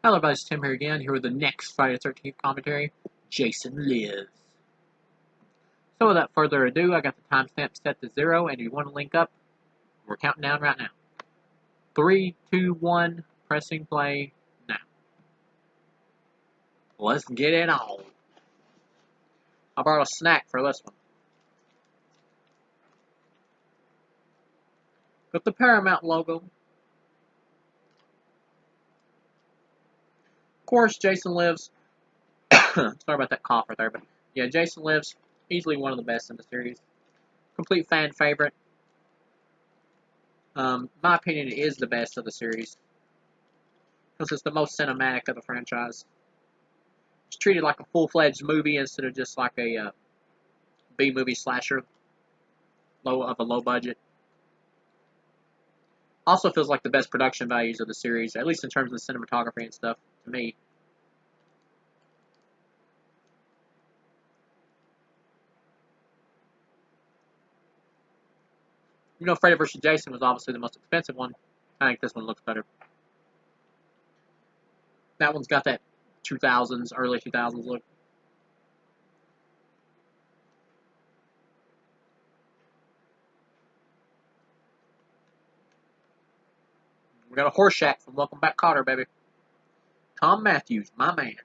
Hello everybody, it's Tim here again, here with the next Friday the 13th commentary, Jason Lives. So without further ado, I got the timestamp set to 0, and if you want to link up, we're counting down right now. 3, 2, 1, pressing play now. Let's get it on. I brought a snack for this one. Got the Paramount logo. Of course, Jason Lives. Sorry about that cough right there, but yeah, Jason Lives, easily one of the best in the series. Complete fan favorite. My opinion, it is the best of the series, because it's the most cinematic of the franchise. It's treated like a full-fledged movie instead of just like a B-movie slasher of a low budget. Also feels like the best production values of the series, at least in terms of the cinematography and stuff, to me. You know, Freddy vs. Jason was obviously the most expensive one. I think this one looks better. That one's got that 2000s, early 2000s look. We got a Horseshack from Welcome Back, Kotter, baby. Tom Matthews, my man.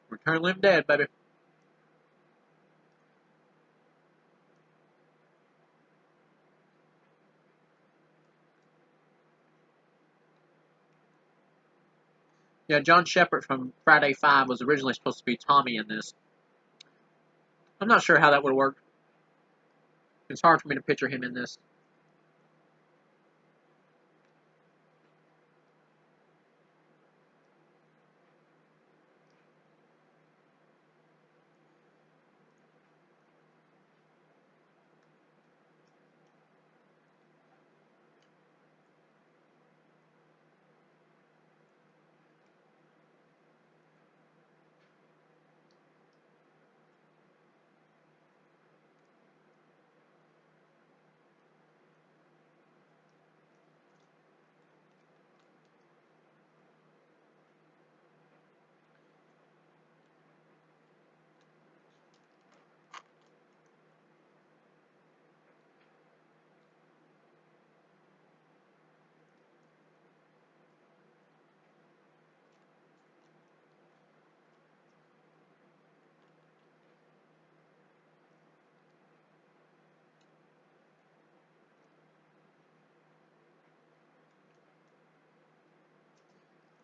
Return Living Dead, baby. Yeah, John Shepherd from Friday 5 was originally supposed to be Tommy in this. I'm not sure how that would work. It's hard for me to picture him in this.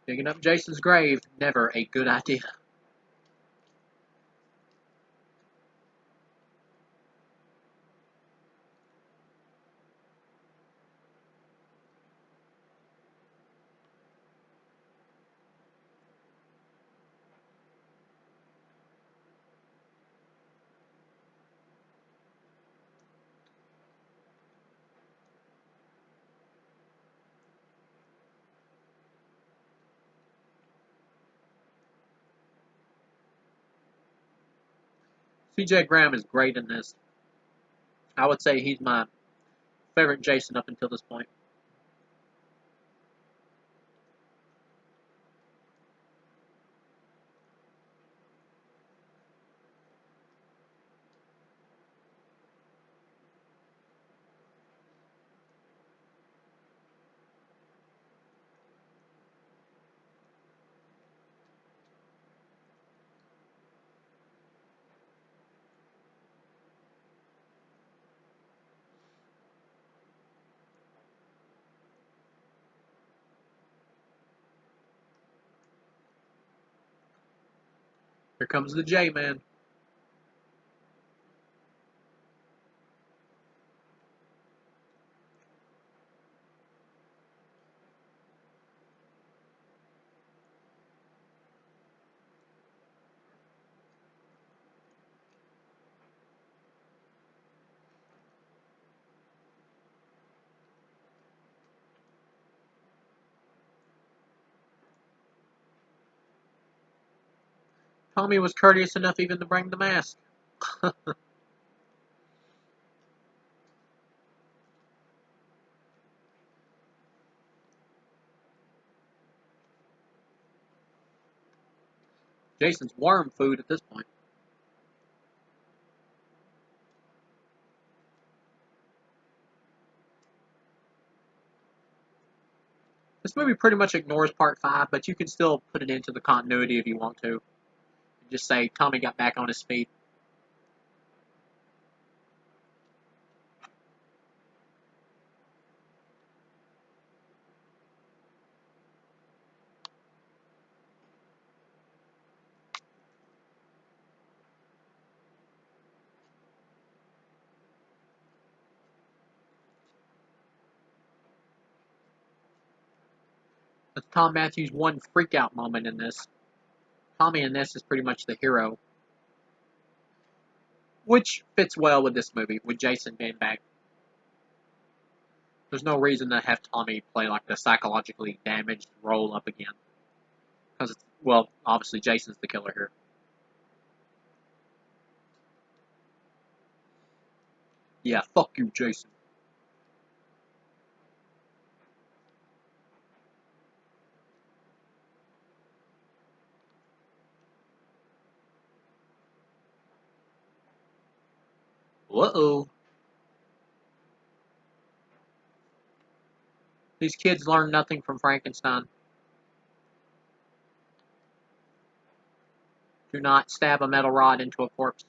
Digging up Jason's grave, never a good idea. C.J. Graham is great in this. I would say he's my favorite Jason up until this point. Here comes the J-Man. Tommy was courteous enough even to bring the mask. Jason's worm food at this point. This movie pretty much ignores part 5, but you can still put it into the continuity if you want to. Just say Tommy got back on his feet. That's Tom Matthews' one freakout moment in this. Tommy in this is pretty much the hero, which fits well with this movie, with Jason being back. There's no reason to have Tommy play like the psychologically damaged role up again. Because, well, obviously Jason's the killer here. Yeah, fuck you, Jason. Uh-oh. These kids learn nothing from Frankenstein. Do not stab a metal rod into a corpse.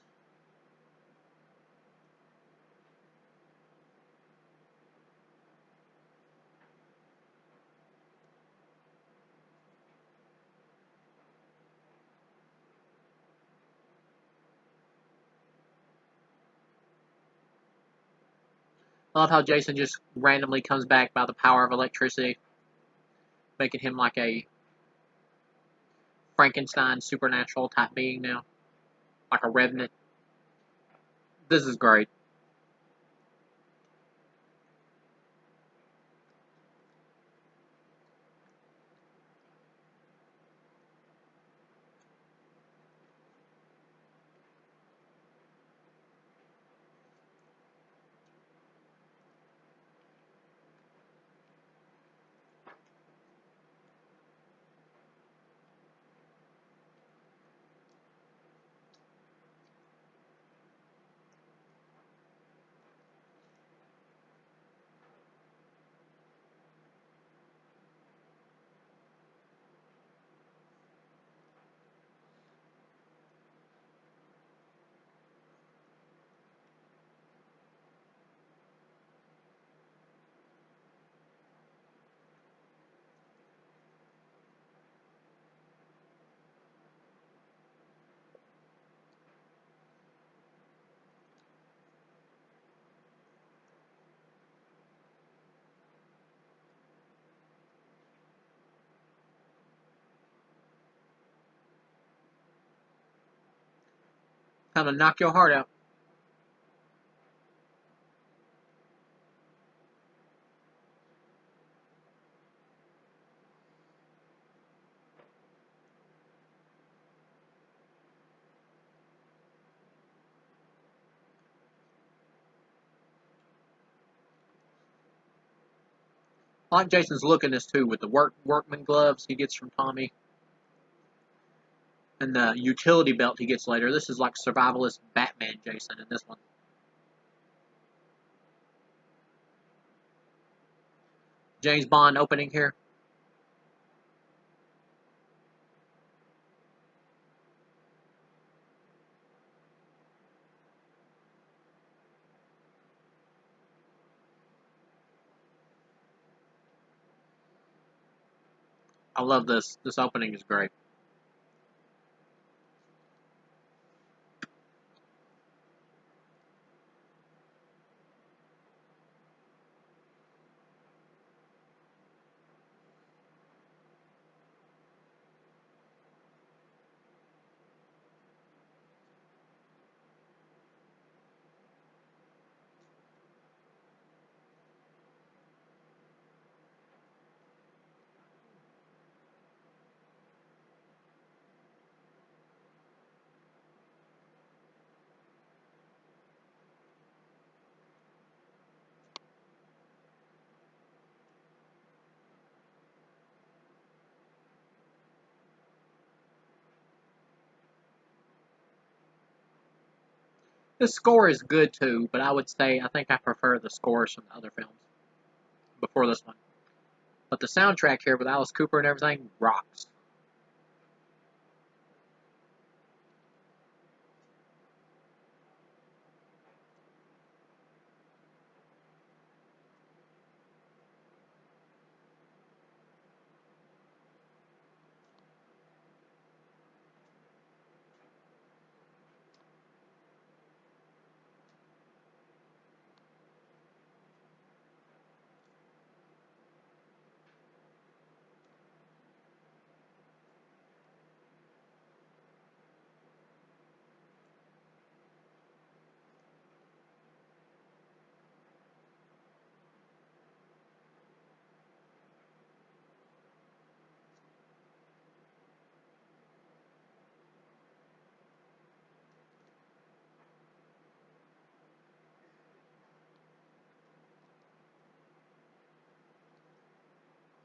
I love how Jason just randomly comes back by the power of electricity, making him like a Frankenstein supernatural type being now, like a revenant. This is great. Time to knock your heart out. I like Jason's look in this too, with the workman gloves he gets from Tommy, and the utility belt he gets later. This is like survivalist Batman Jason in this one. James Bond opening here. I love this. This opening is great. The score is good too, but I would say I think I prefer the scores from the other films before this one. But the soundtrack here with Alice Cooper and everything rocks.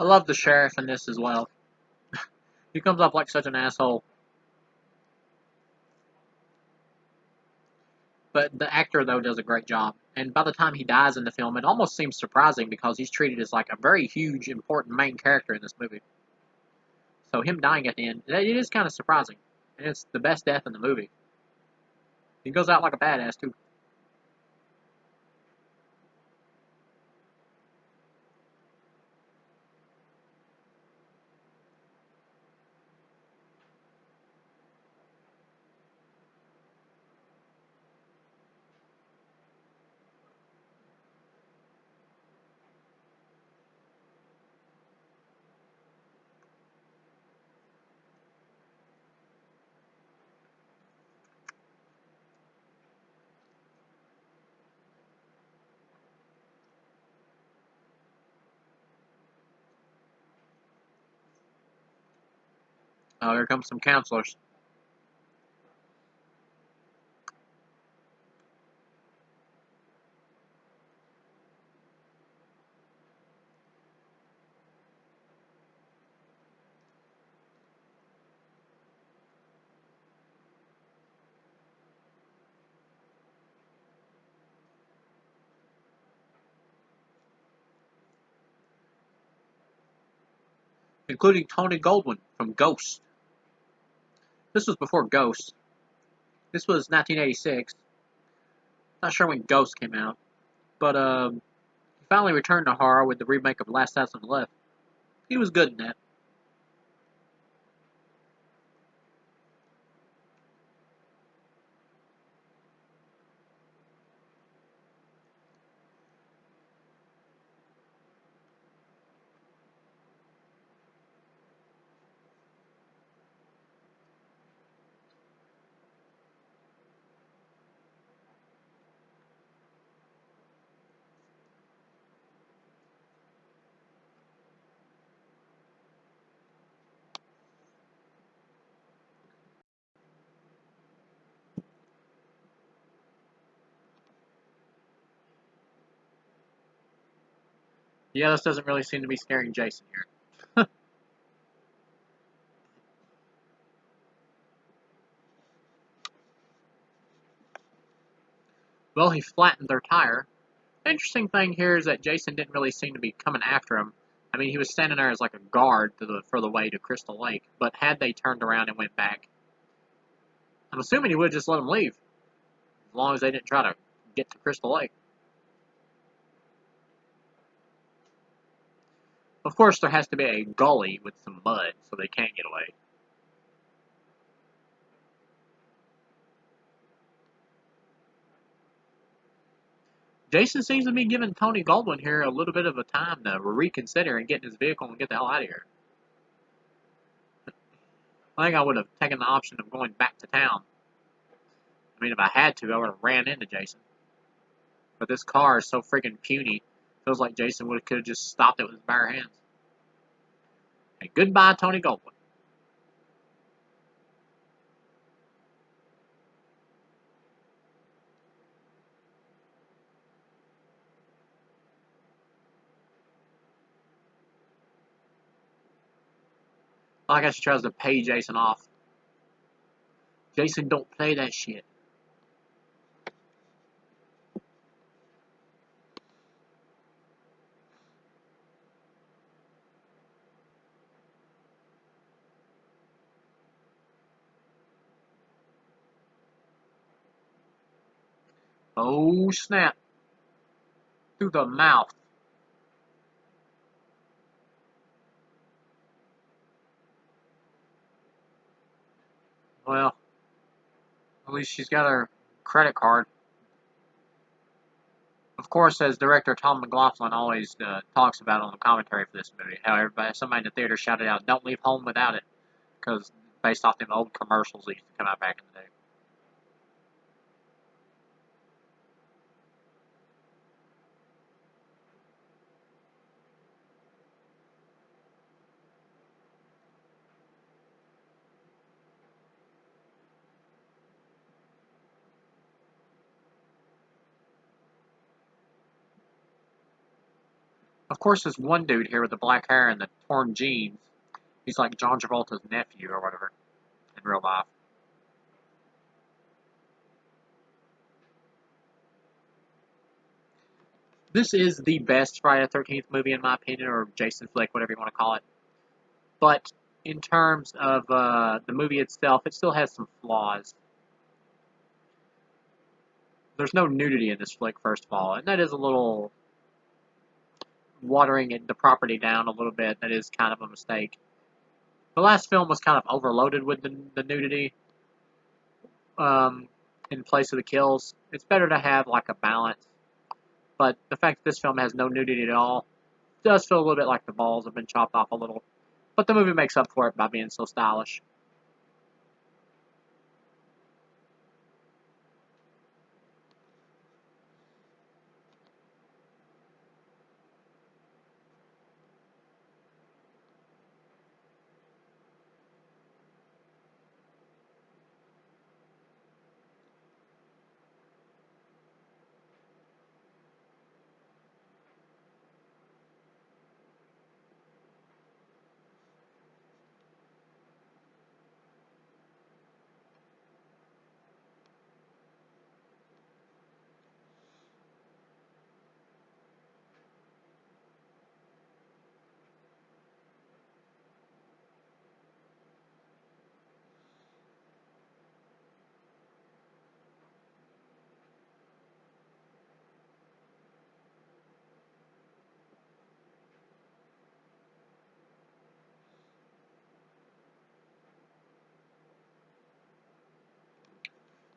I love the sheriff in this as well. He comes off like such an asshole. But the actor, though, does a great job. And by the time he dies in the film, it almost seems surprising because he's treated as like a very huge, important main character in this movie. So him dying at the end, it is kind of surprising. And it's the best death in the movie. He goes out like a badass, too. Oh, here comes some counselors. Including Tony Goldwyn from Ghost. This was before Ghost. This was 1986. Not sure when Ghost came out. But he finally returned to horror with the remake of Last House on the Left. He was good in that. Yeah, this doesn't really seem to be scaring Jason here. Well, he flattened their tire. The interesting thing here is that Jason didn't really seem to be coming after him. I mean, he was standing there as like a guard for the way to Crystal Lake. But had they turned around and went back, I'm assuming he would have just let them leave, as long as they didn't try to get to Crystal Lake. Of course, there has to be a gully with some mud so they can't get away. Jason seems to be giving Tony Goldwyn here a little bit of a time to reconsider and get in his vehicle and get the hell out of here. I think I would have taken the option of going back to town. I mean, if I had to, I would have ran into Jason. But this car is so freaking puny. Feels like Jason could have just stopped it with his bare hands. And goodbye, Tony Goldwyn. I guess he tries to pay Jason off. Jason, don't play that shit. Oh, snap. Through the mouth. Well, at least she's got her credit card. Of course, as director Tom McLaughlin always talks about on the commentary for this movie, how somebody in the theater shouted out, "Don't leave home without it," because based off them old commercials that used to come out back in the day. Of course, this one dude here with the black hair and the torn jeans, he's like John Travolta's nephew or whatever in real life. This is the best Friday the 13th movie, in my opinion, or Jason flick, whatever you want to call it. But in terms of the movie itself, it still has some flaws. There's no nudity in this flick, first of all, and that is a little watering the property down a little bit. That is kind of a mistake. The last film was kind of overloaded with the nudity um, in place of the kills. It's better to have like a balance. But the fact that this film has no nudity at all does feel a little bit like the balls have been chopped off a little. But the movie makes up for it by being so stylish.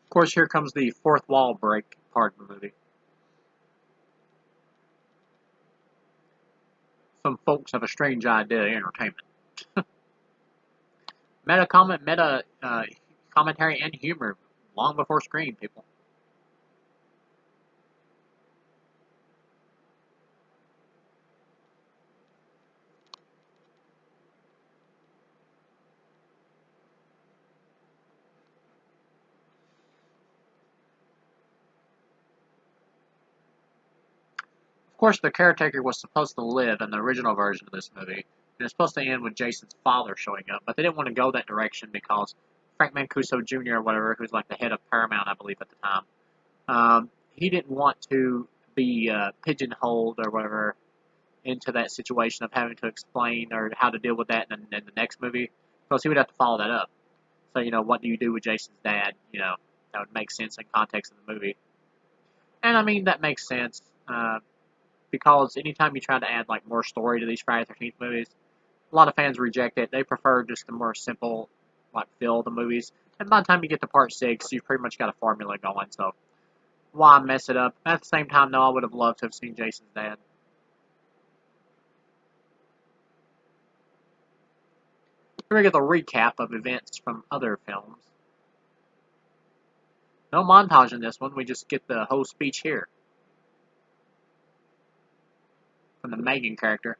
Of course, here comes the fourth wall break part of the movie. Some folks have a strange idea of entertainment. Commentary and humor long before Scream, people. Of course, the caretaker was supposed to live in the original version of this movie, and it's supposed to end with Jason's father showing up, but they didn't want to go that direction because Frank Mancuso Jr. or whatever, who's like the head of Paramount, I believe, at the time, he didn't want to be pigeonholed or whatever into that situation of having to explain or how to deal with that in the next movie, because he would have to follow that up. So, what do you do with Jason's dad? That would make sense in context of the movie. And I mean, that makes sense. Because anytime you try to add like more story to these Friday the 13th movies, a lot of fans reject it. They prefer just the more simple, like feel of the movies. And by the time you get to part 6, you've pretty much got a formula going. So why mess it up? At the same time, though, I would have loved to have seen Jason's dad. Here we get the recap of events from other films. No montage in this one. We just get the whole speech here from the Megan character.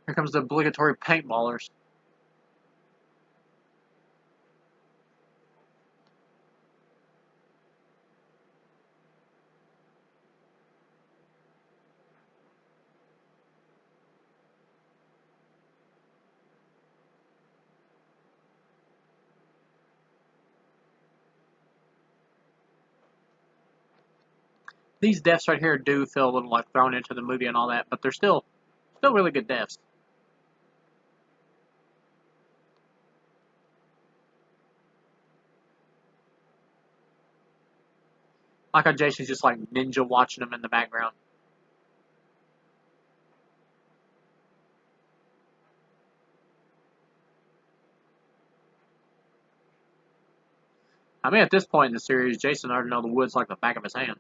Here comes the obligatory paintballers. These deaths right here do feel a little like thrown into the movie and all that, but they're still really good deaths. Like how Jason's just like ninja watching them in the background. I mean, at this point in the series, Jason already knows the woods like the back of his hand.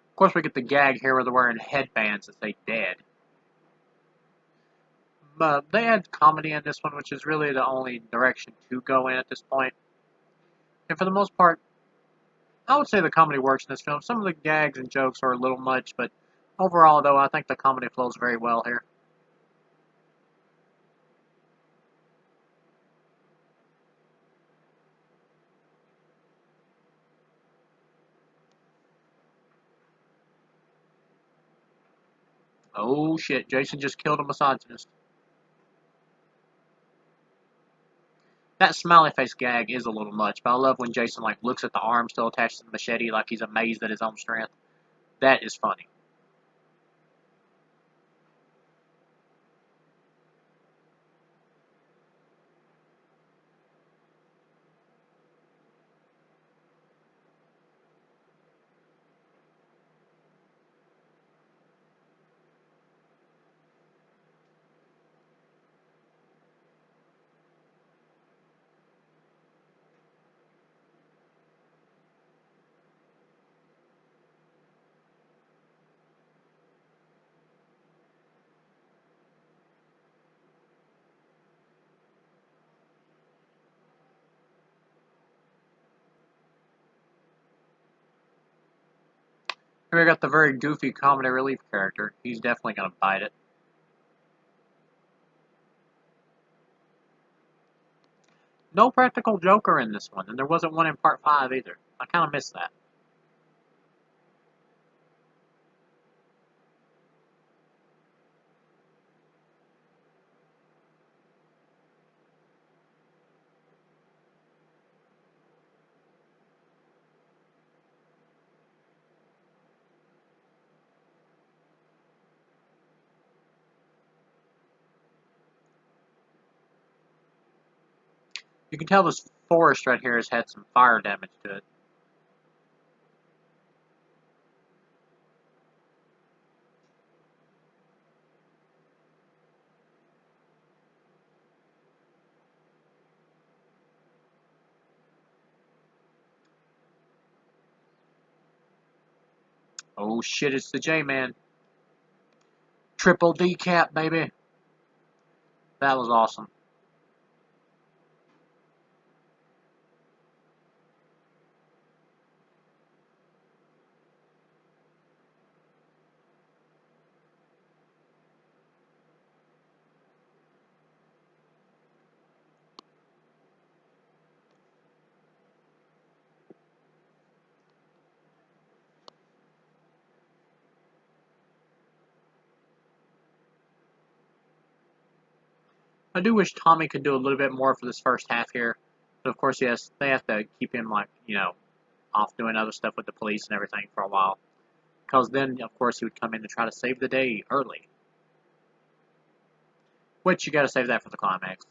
Of course, we get the gag here where they're wearing headbands that say dead. But they add comedy in this one, which is really the only direction to go in at this point. And for the most part, I would say the comedy works in this film. Some of the gags and jokes are a little much, but overall, though, I think the comedy flows very well here. Oh shit, Jason just killed a misogynist. That smiley face gag is a little much, but I love when Jason like looks at the arm still attached to the machete like he's amazed at his own strength. That is funny. Here we got the very goofy comedy relief character. He's definitely gonna bite it. No practical Joker in this one, and there wasn't one in part 5 either. I kinda missed that. You can tell this forest right here has had some fire damage to it. Oh shit, it's the J-Man. Triple decap, baby. That was awesome. I do wish Tommy could do a little bit more for this first half here. But of course, yes, they have to keep him like, off doing other stuff with the police and everything for a while. Because then, of course, he would come in to try to save the day early. Which you gotta save that for the climax.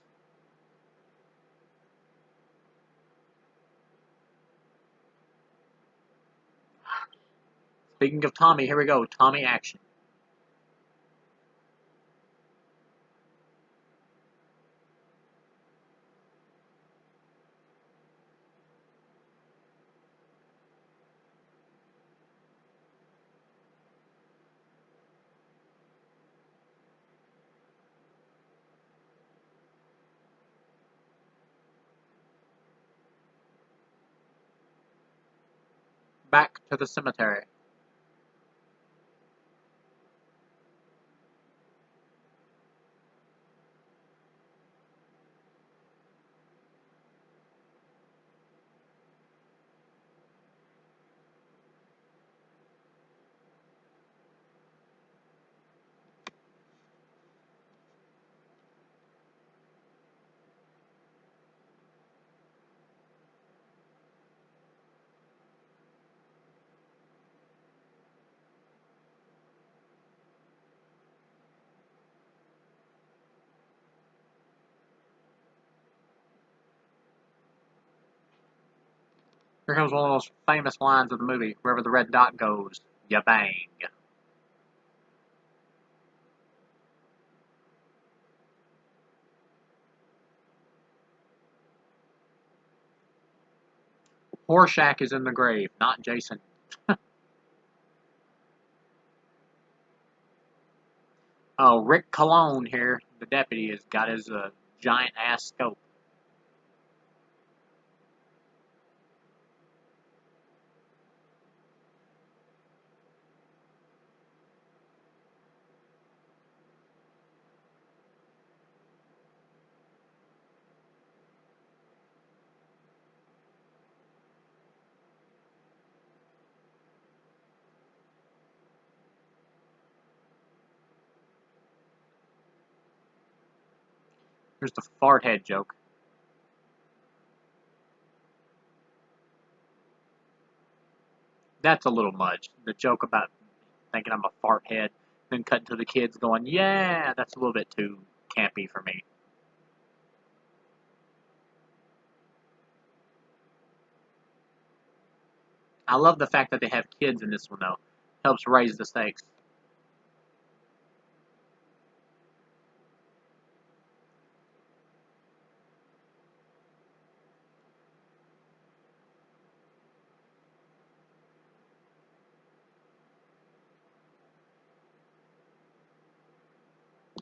Speaking of Tommy, here we go. Tommy action. Back to the cemetery. Here comes one of those famous lines of the movie. Wherever the red dot goes, ya bang. Horshack is in the grave, not Jason. Oh, Rick Cologne here, the deputy, has got his giant ass scope. Here's the fart head joke. That's a little much. The joke about thinking I'm a fart head, then cutting to the kids going, yeah, that's a little bit too campy for me. I love the fact that they have kids in this one, though. Helps raise the stakes.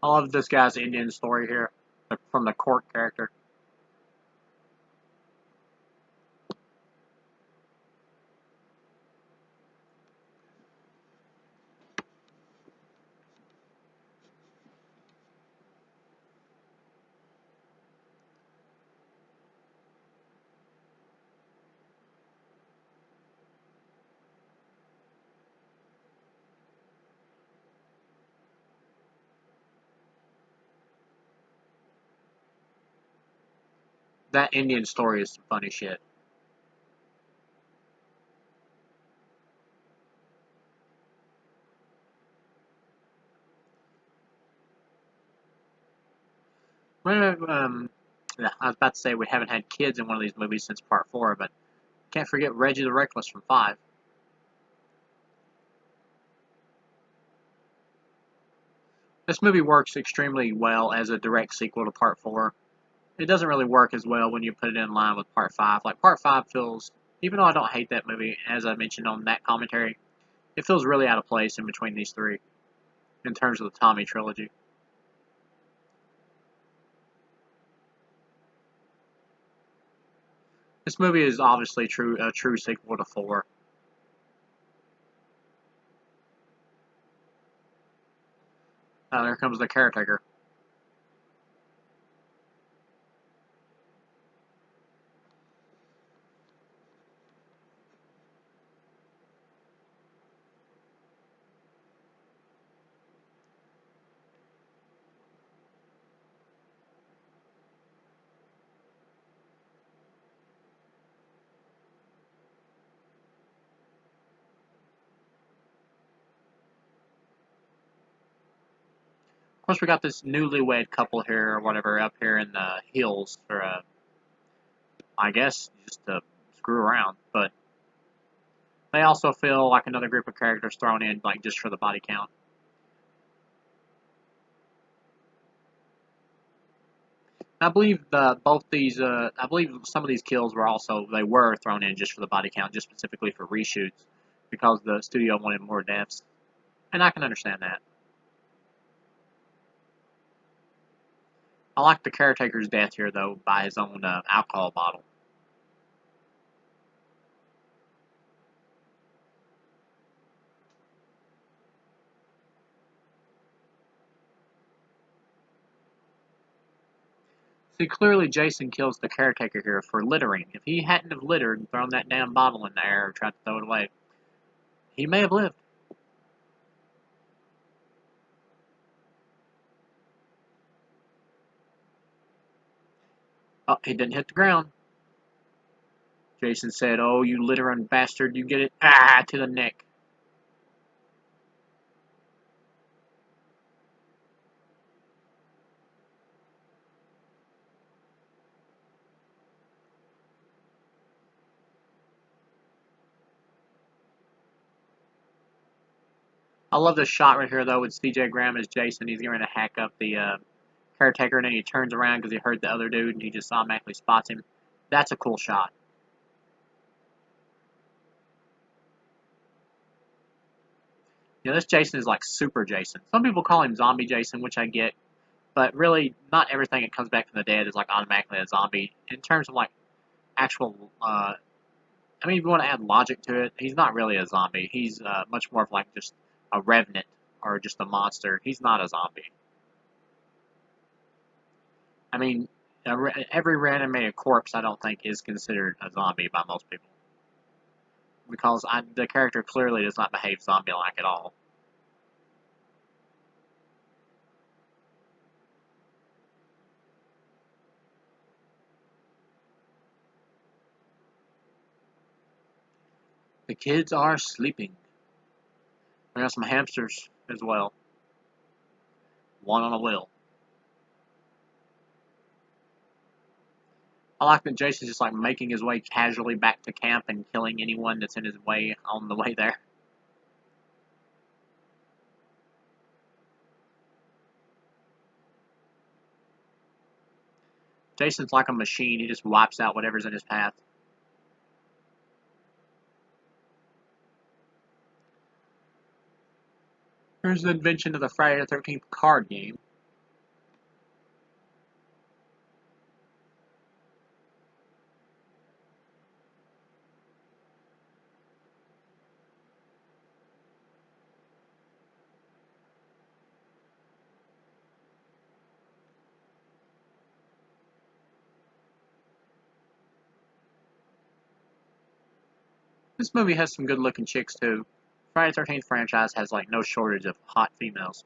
I love this guy's Indian story here from the court character. That Indian story is some funny shit. Well, I was about to say we haven't had kids in one of these movies since part 4, but can't forget Reggie the Reckless from 5. This movie works extremely well as a direct sequel to part 4. It doesn't really work as well when you put it in line with part 5. Like, part 5 feels, even though I don't hate that movie, as I mentioned on that commentary, it feels really out of place in between these three in terms of the Tommy trilogy. This movie is obviously a true sequel to 4. There comes the caretaker. Of course, we got this newlywed couple here, or whatever, up here in the hills for, I guess, just to screw around. But They also feel like another group of characters thrown in, like, just for the body count. I believe both these, I believe some of these kills they were thrown in just for the body count, just specifically for reshoots, because the studio wanted more deaths, and I can understand that. I like the caretaker's death here, though, by his own alcohol bottle. See, clearly Jason kills the caretaker here for littering. If he hadn't have littered and thrown that damn bottle in the air or tried to throw it away, he may have lived. Oh, he didn't hit the ground. Jason said, "Oh, you littering bastard, you get it? Ah, to the neck." I love this shot right here, though, with C.J. Graham as Jason. He's going to hack up the caretaker, and then he turns around because he heard the other dude, and he just automatically spots him. That's a cool shot. This Jason is like Super Jason. Some people call him Zombie Jason, which I get, but really, not everything that comes back from the dead is like automatically a zombie. In terms of like actual, I mean, if you want to add logic to it, he's not really a zombie. He's much more of like just a revenant or just a monster. He's not a zombie. I mean, every reanimated corpse, I don't think, is considered a zombie by most people. Because the character clearly does not behave zombie-like at all. The kids are sleeping. We got some hamsters as well. One on a wheel. I like that Jason's just like making his way casually back to camp and killing anyone that's in his way on the way there. Jason's like a machine. He just wipes out whatever's in his path. Here's the invention of the Friday the 13th card game. This movie has some good looking chicks too. Friday the 13th franchise has like no shortage of hot females.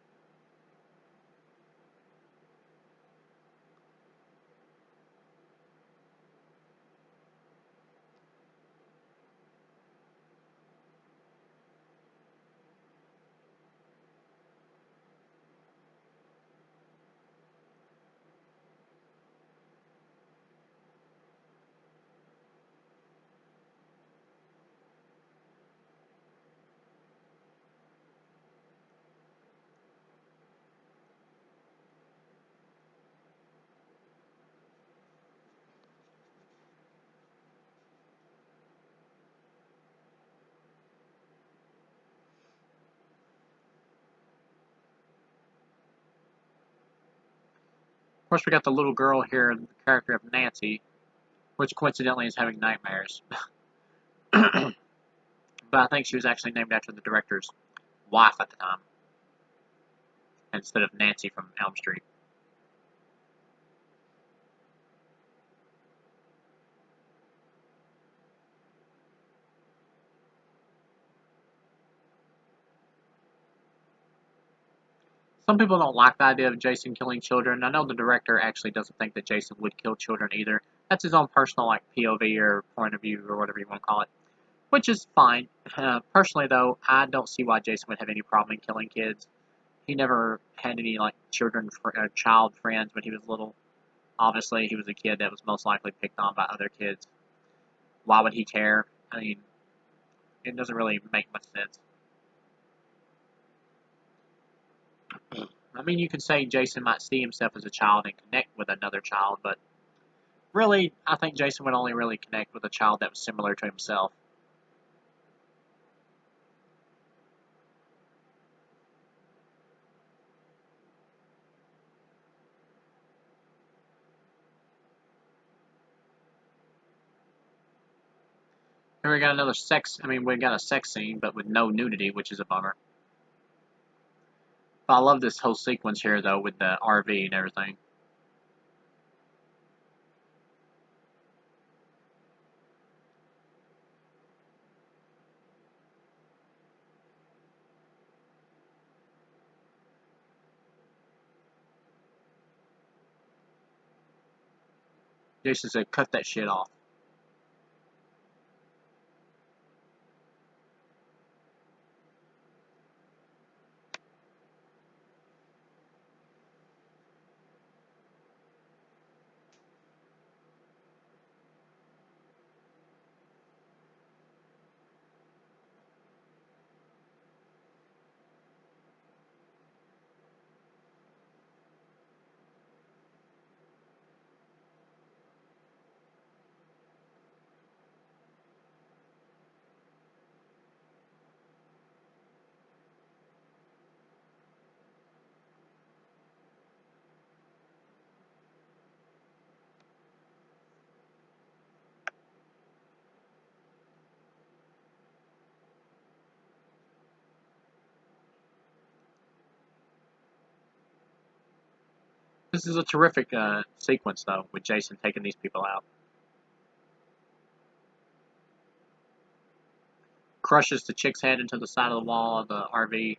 Of course, we got the little girl here, the character of Nancy, which coincidentally is having nightmares. But I think she was actually named after the director's wife at the time, instead of Nancy from Elm Street. Some people don't like the idea of Jason killing children. I know the director actually doesn't think that Jason would kill children either. That's his own personal like POV or point of view or whatever you want to call it, which is fine. Personally, though, I don't see why Jason would have any problem in killing kids. He never had any like child friends when he was little. Obviously, he was a kid that was most likely picked on by other kids. Why would he care? I mean, It doesn't really make much sense. I mean, you can say Jason might see himself as a child and connect with another child, but really, I think Jason would only really connect with a child that was similar to himself. Here we got another we got a sex scene, but with no nudity, which is a bummer. But I love this whole sequence here, though, with the RV and everything. Jason said, cut that shit off. This is a terrific sequence, though, with Jason taking these people out. Crushes the chick's head into the side of the wall of the RV.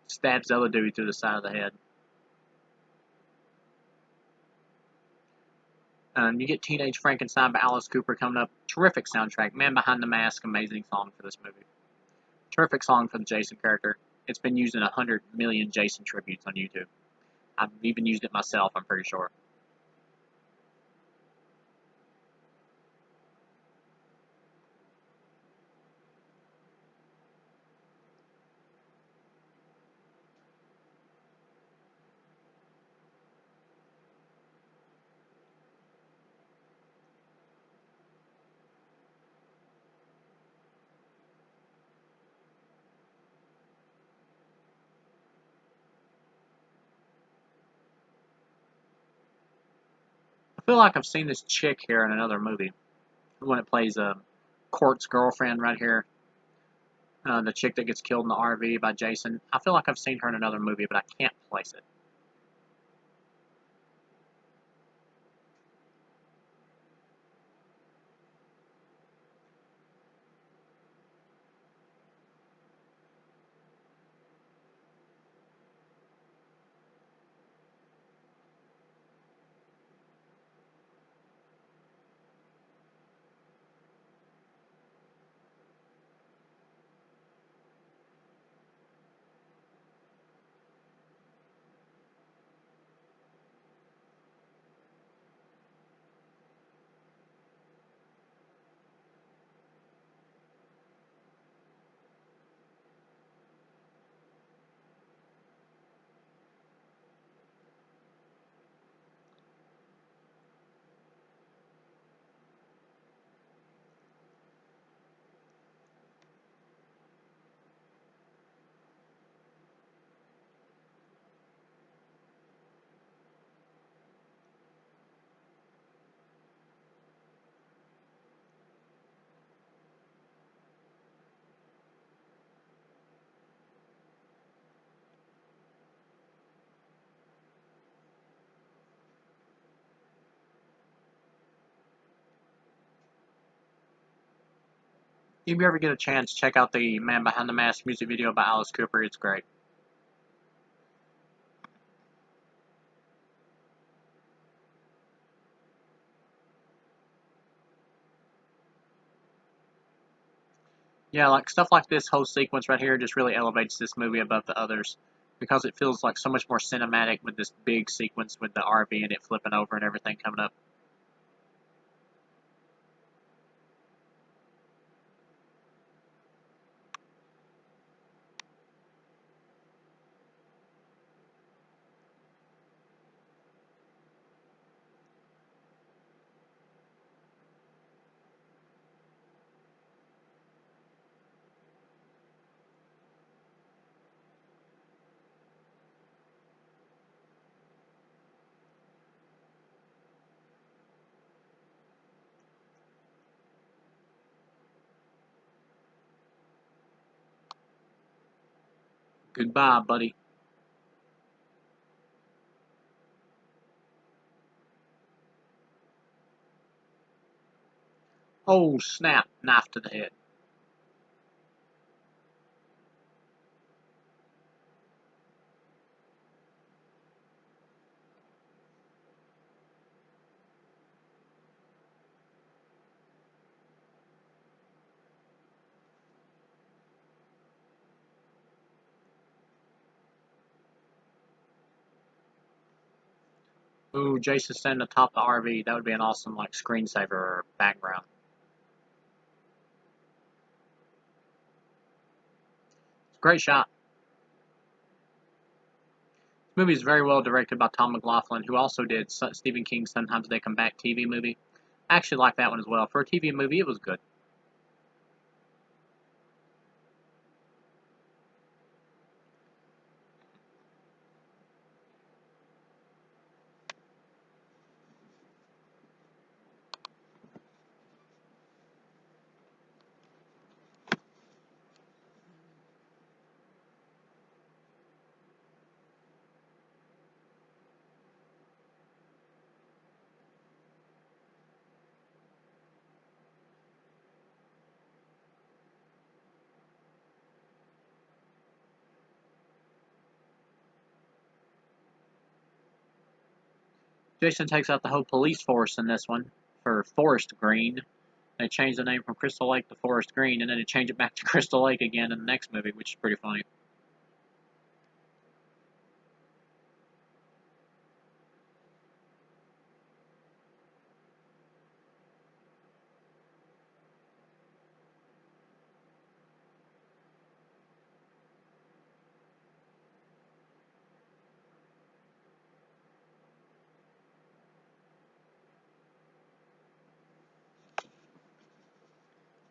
Stabs the other dude through the side of the head. You get Teenage Frankenstein by Alice Cooper coming up. Terrific soundtrack. Man Behind the Mask, amazing song for this movie. Terrific song for the Jason character. It's been used in 100 million Jason tributes on YouTube. I've even used it myself, I'm pretty sure. I feel like I've seen this chick here in another movie. When it plays Court's girlfriend right here. The chick that gets killed in the RV by Jason. I feel like I've seen her in another movie, but I can't place it. If you ever get a chance, check out the Man Behind the Mask music video by Alice Cooper. It's great. Yeah, like stuff like this whole sequence right here just really elevates this movie above the others because it feels like so much more cinematic with this big sequence with the RV and it flipping over and everything coming up. Goodbye, buddy. Oh, snap. Knife to the head. Ooh, Jason standing atop the RV. That would be an awesome, like, screensaver background. It's a great shot. This movie is very well directed by Tom McLaughlin, who also did Stephen King's Sometimes They Come Back TV movie. I actually like that one as well. For a TV movie, it was good. Jason takes out the whole police force in this one for Forest Green. They changed the name from Crystal Lake to Forest Green, and then they change it back to Crystal Lake again in the next movie, which is pretty funny.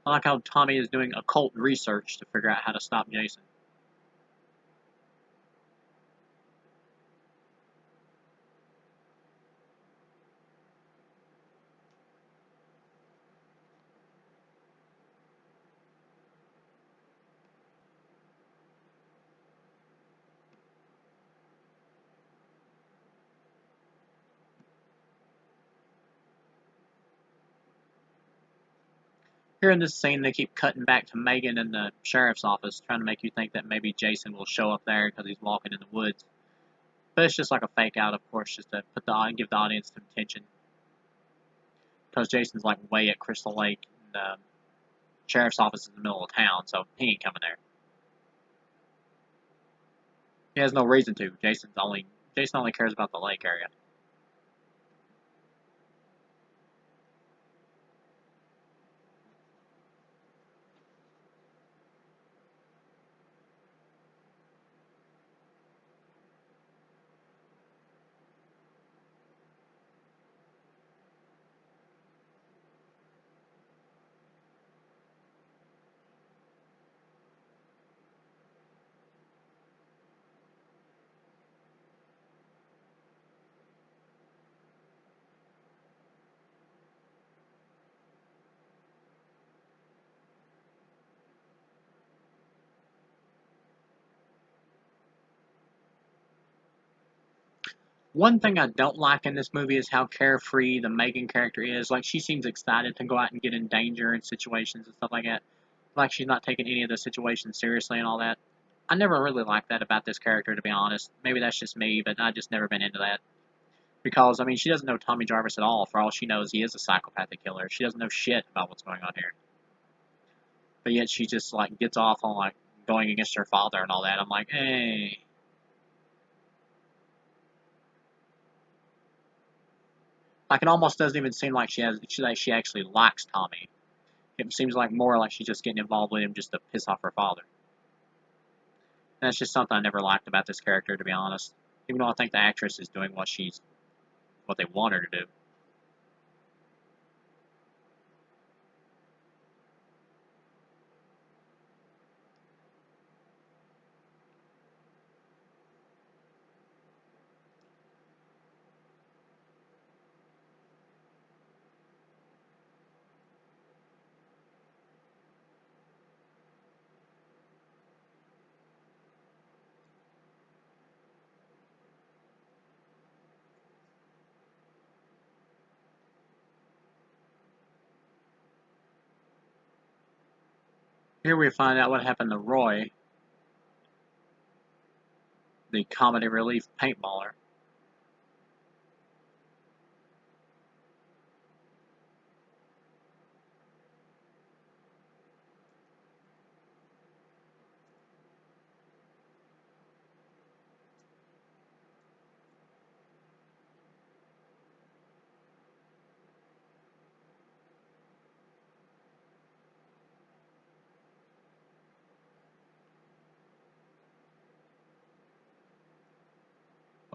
I like how Tommy is doing occult research to figure out how to stop Jason. Here in this scene, they keep cutting back to Megan in the sheriff's office, trying to make you think that maybe Jason will show up there because he's walking in the woods. But it's just like a fake out, of course, just to give the audience some tension. Because Jason's like way at Crystal Lake, and the sheriff's office is in the middle of town, so he ain't coming there. He has no reason to. Jason only cares about the lake area. One thing I don't like in this movie is how carefree the Megan character is. Like, she seems excited to go out and get in danger in situations and stuff like that. Like, she's not taking any of the situations seriously and all that. I never really liked that about this character, to be honest. Maybe that's just me, but I've just never been into that. Because, I mean, she doesn't know Tommy Jarvis at all. For all she knows, he is a psychopathic killer. She doesn't know shit about what's going on here. But yet she just, like, gets off on, like, going against her father and all that. I'm like, hey. Like, it almost doesn't even seem like she actually likes Tommy. It seems like more like she's just getting involved with him just to piss off her father. And that's just something I never liked about this character, to be honest. Even though I think the actress is doing what they want her to do. Here we find out what happened to Roy, the comedy relief paintballer.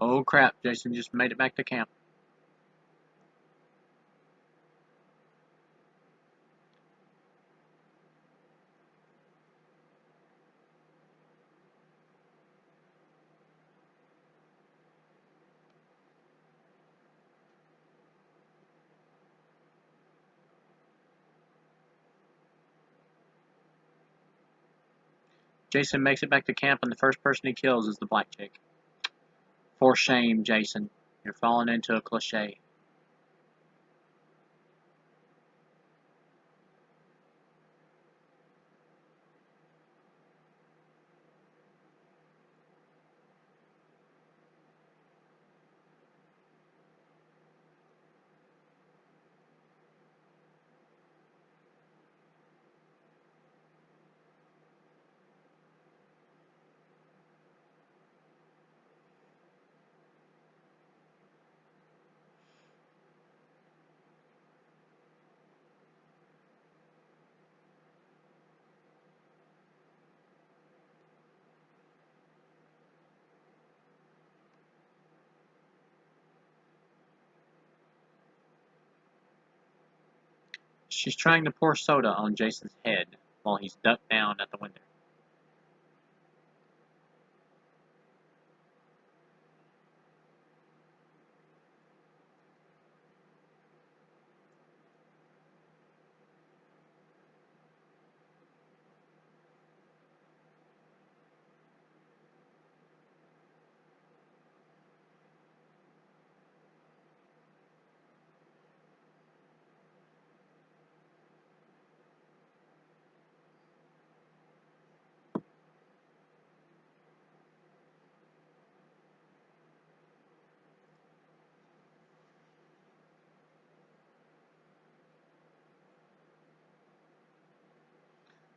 Oh crap, Jason just made it back to camp. Jason makes it back to camp, and the first person he kills is the black chick. For shame, Jason. You're falling into a cliche. She's trying to pour soda on Jason's head while he's ducked down at the window.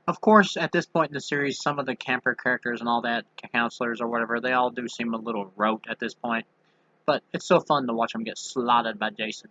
Of course, at this point in the series, some of the camper characters and all that, counselors or whatever, they all do seem a little rote at this point. But it's so fun to watch them get slaughtered by Jason.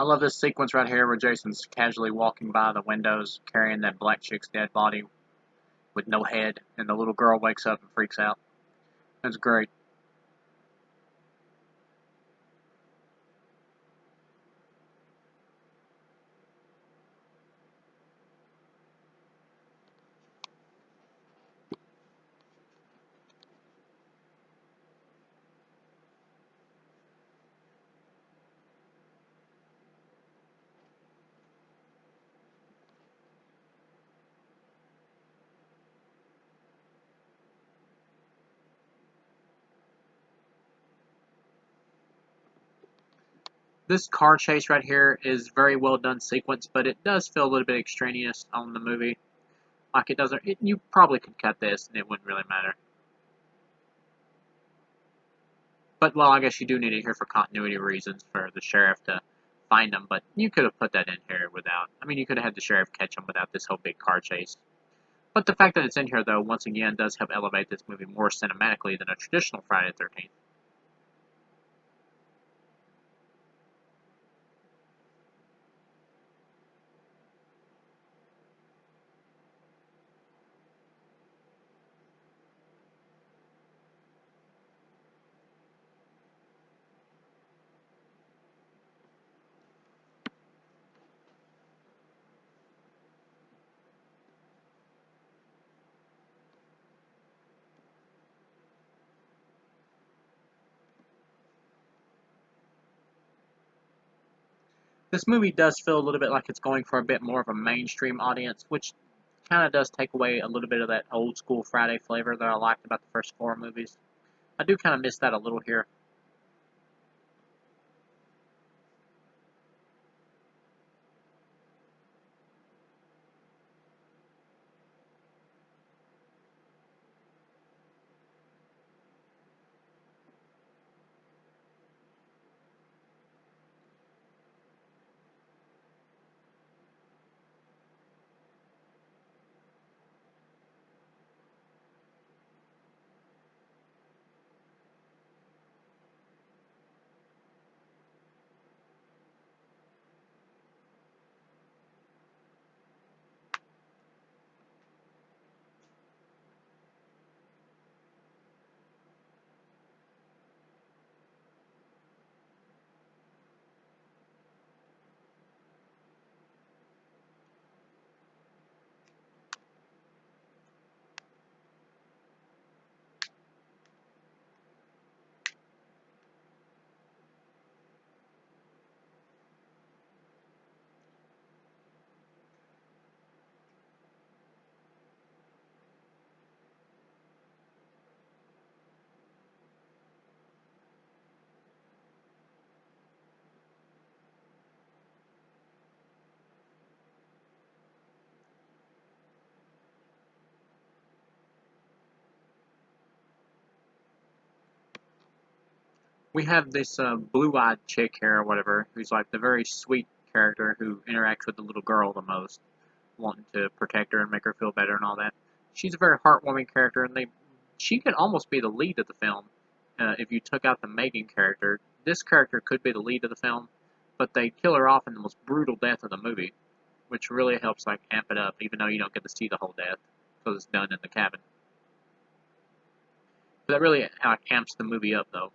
I love this sequence right here where Jason's casually walking by the windows carrying that black chick's dead body with no head, and the little girl wakes up and freaks out. It's great. This car chase right here is very well done sequence, but it does feel a little bit extraneous on the movie. Like it doesn't. You probably could cut this, and it wouldn't really matter. But well, I guess you do need it here for continuity reasons for the sheriff to find them. But you could have put that in here without. I mean, you could have had the sheriff catch them without this whole big car chase. But the fact that it's in here, though, once again, does help elevate this movie more cinematically than a traditional Friday the 13th. This movie does feel a little bit like it's going for a bit more of a mainstream audience, which kind of does take away a little bit of that old school Friday flavor that I liked about the first four movies. I do kind of miss that a little here. We have this blue-eyed chick here or whatever, who's like the very sweet character who interacts with the little girl the most, wanting to protect her and make her feel better and all that. She's a very heartwarming character, and she could almost be the lead of the film if you took out the Megan character. This character could be the lead of the film, but they kill her off in the most brutal death of the movie, which really helps like amp it up, even though you don't get to see the whole death because it's done in the cabin. But that really amps the movie up, though.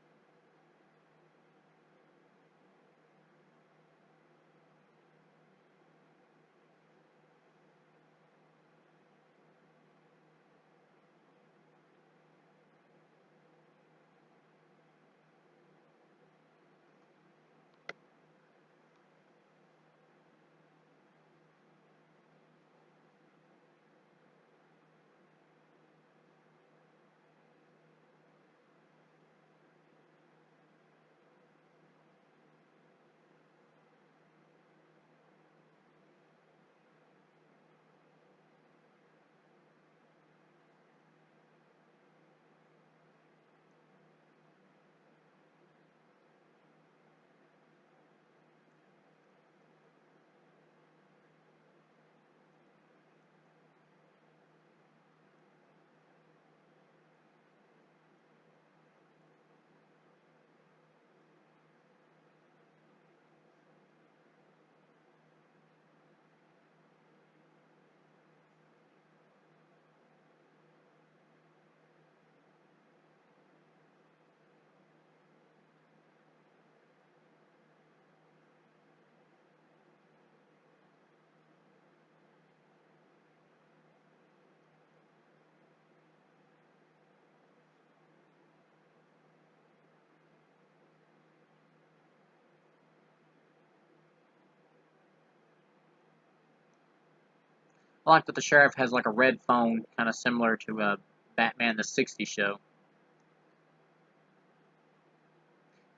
I like that the sheriff has like a red phone, kind of similar to Batman the '60s show,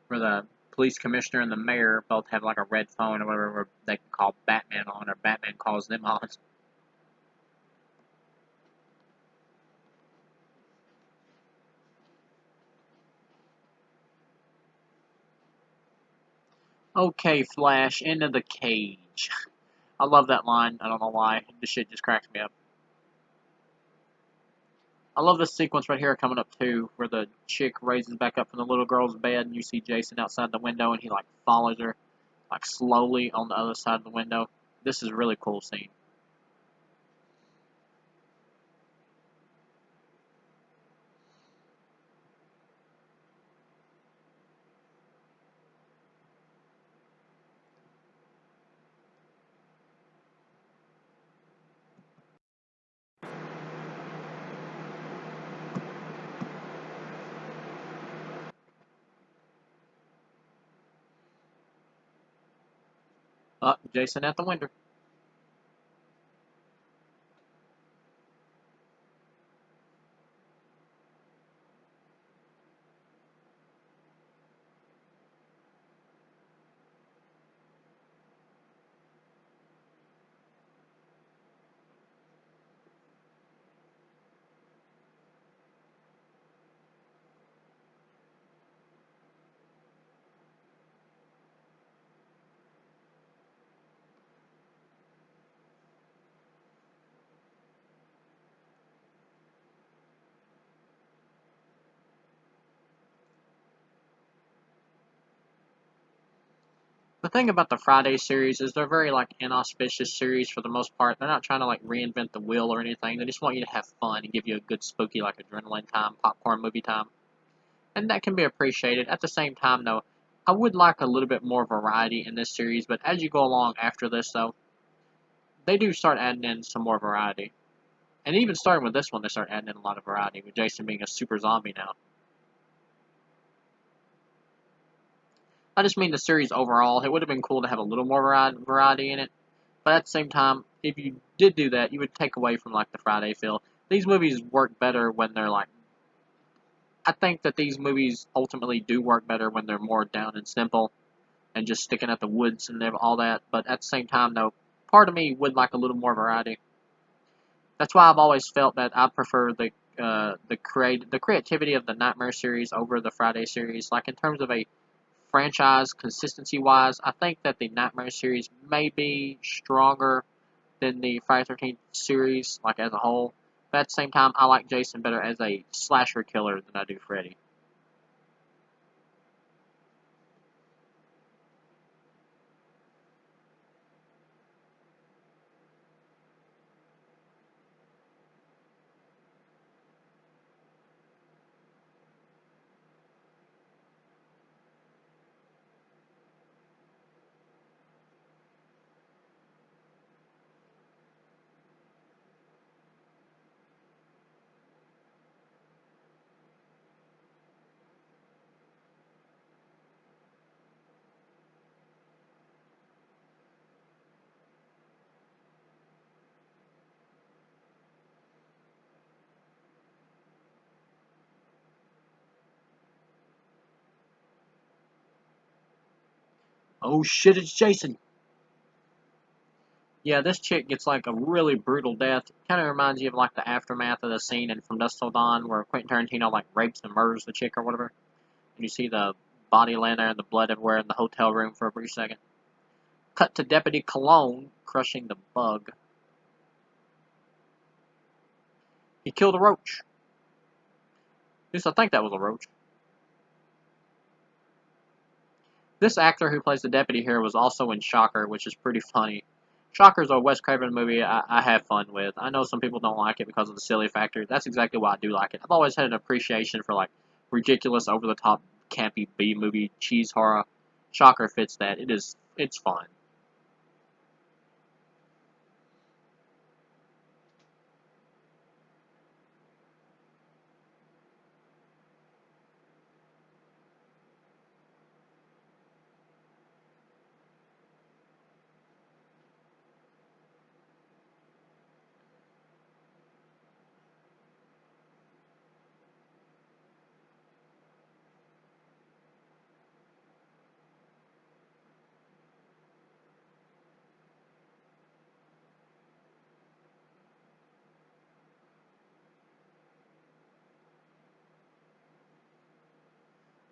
where the police commissioner and the mayor both have like a red phone or whatever where they can call Batman on, or Batman calls them on. Okay, Flash, into the cage. I love that line. I don't know why. This shit just cracks me up. I love this sequence right here coming up too, where the chick raises back up from the little girl's bed, and you see Jason outside the window, and he like follows her, like slowly on the other side of the window. This is a really cool scene. Oh, Jason at the window. The thing about the Friday series is they're very like inauspicious series for the most part. They're not trying to like reinvent the wheel or anything. They just want you to have fun and give you a good spooky like adrenaline time, popcorn movie time. And that can be appreciated. At the same time though, I would like a little bit more variety in this series, but as you go along after this though, they do start adding in some more variety. And even starting with this one, they start adding in a lot of variety, with Jason being a super zombie now. I just mean the series overall. It would have been cool to have a little more variety in it. But at the same time, if you did do that, you would take away from like the Friday feel. These movies work better when they're like. I think that these movies ultimately do work better when they're more down and simple and just sticking at the woods and all that. But at the same time, though, part of me would like a little more variety. That's why I've always felt that I prefer the creativity of the Nightmare series over the Friday series. Like in terms of a franchise consistency wise, I think that the Nightmare series may be stronger than the Friday 13th series, like as a whole. But at the same time, I like Jason better as a slasher killer than I do Freddy. Oh shit, it's Jason! Yeah, this chick gets like a really brutal death. Kind of reminds you of like the aftermath of the scene in From Dusk Till Dawn where Quentin Tarantino like rapes and murders the chick or whatever. And you see the body laying there and the blood everywhere in the hotel room for a brief second. Cut to Deputy Cologne crushing the bug. He killed a roach. At least I think that was a roach. This actor who plays the deputy here was also in Shocker, which is pretty funny. Shocker's a Wes Craven movie I have fun with. I know some people don't like it because of the silly factor. That's exactly why I do like it. I've always had an appreciation for like ridiculous, over the top, campy B movie cheese horror. Shocker fits that. It's fun.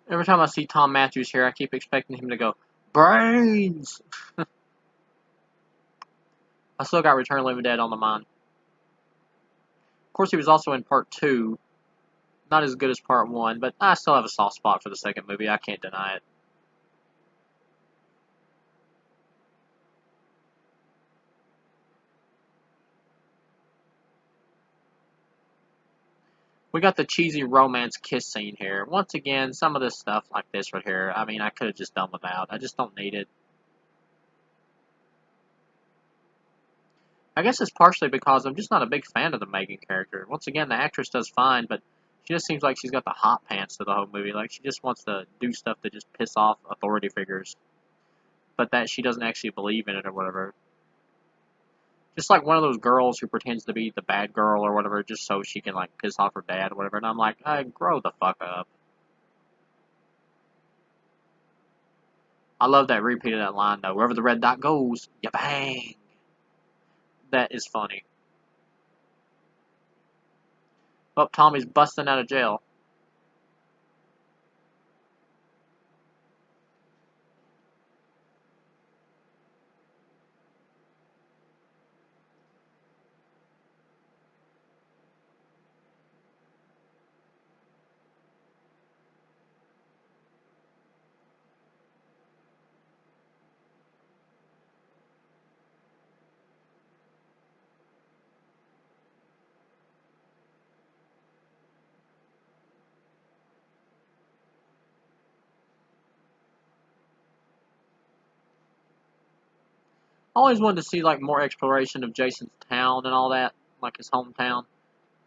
Every time I see Tom Matthews here, I keep expecting him to go, Brains! I still got Return of the Living Dead on the mind. Of course, he was also in part 2. Not as good as part 1, but I still have a soft spot for the second movie. I can't deny it. We got the cheesy romance kiss scene here. Once again, some of this stuff like this right here, I mean, I could have just done without. I just don't need it. I guess it's partially because I'm just not a big fan of the Megan character. Once again, the actress does fine, but she just seems like she's got the hot pants to the whole movie. Like, she just wants to do stuff to just piss off authority figures. but that she doesn't actually believe in it or whatever. Just like one of those girls who pretends to be the bad girl or whatever, just so she can like piss off her dad or whatever. And I'm like, grow the fuck up. I love that repeat of that line though. Wherever the red dot goes, ya bang. That is funny. Oh, Tommy's busting out of jail. I always wanted to see like more exploration of Jason's town and all that, like his hometown.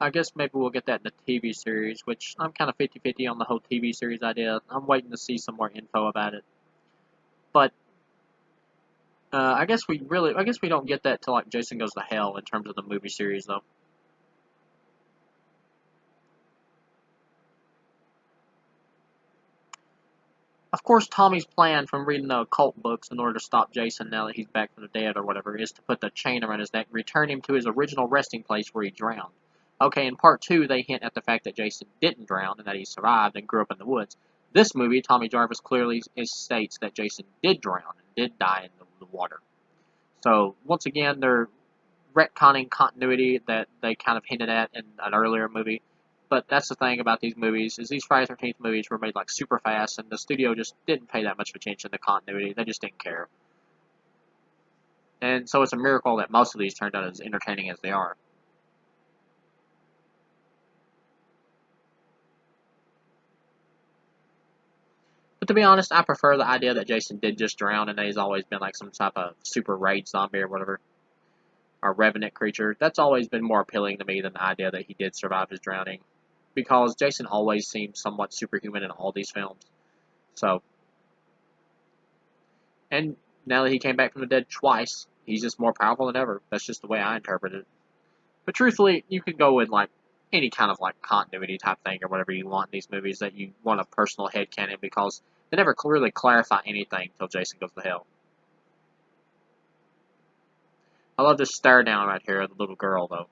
I guess maybe we'll get that in the TV series, which I'm kind of 50-50 on the whole TV series idea. I'm waiting to see some more info about it. But I guess we don't get that till like Jason Goes to Hell in terms of the movie series though. Of course, Tommy's plan from reading the occult books in order to stop Jason now that he's back from the dead or whatever is to put the chain around his neck, return him to his original resting place where he drowned. Okay, in part two, they hint at the fact that Jason didn't drown and that he survived and grew up in the woods. This movie, Tommy Jarvis clearly states that Jason did drown and did die in the water. So, once again, they're retconning continuity that they kind of hinted at in an earlier movie. But that's the thing about these movies, is these Friday the 13th movies were made like super fast, and the studio just didn't pay that much attention to continuity. They just didn't care. And so it's a miracle that most of these turned out as entertaining as they are. But to be honest, I prefer the idea that Jason did just drown and that he's always been like some type of super rage zombie or whatever, or revenant creature. That's always been more appealing to me than the idea that he did survive his drowning. Because Jason always seems somewhat superhuman in all these films. So, and now that he came back from the dead twice, he's just more powerful than ever. That's just the way I interpret it. But truthfully, you could go with like any kind of like continuity type thing or whatever you want in these movies that you want a personal headcanon because they never clearly clarify anything until Jason Goes to Hell. I love this stare down right here of the little girl though.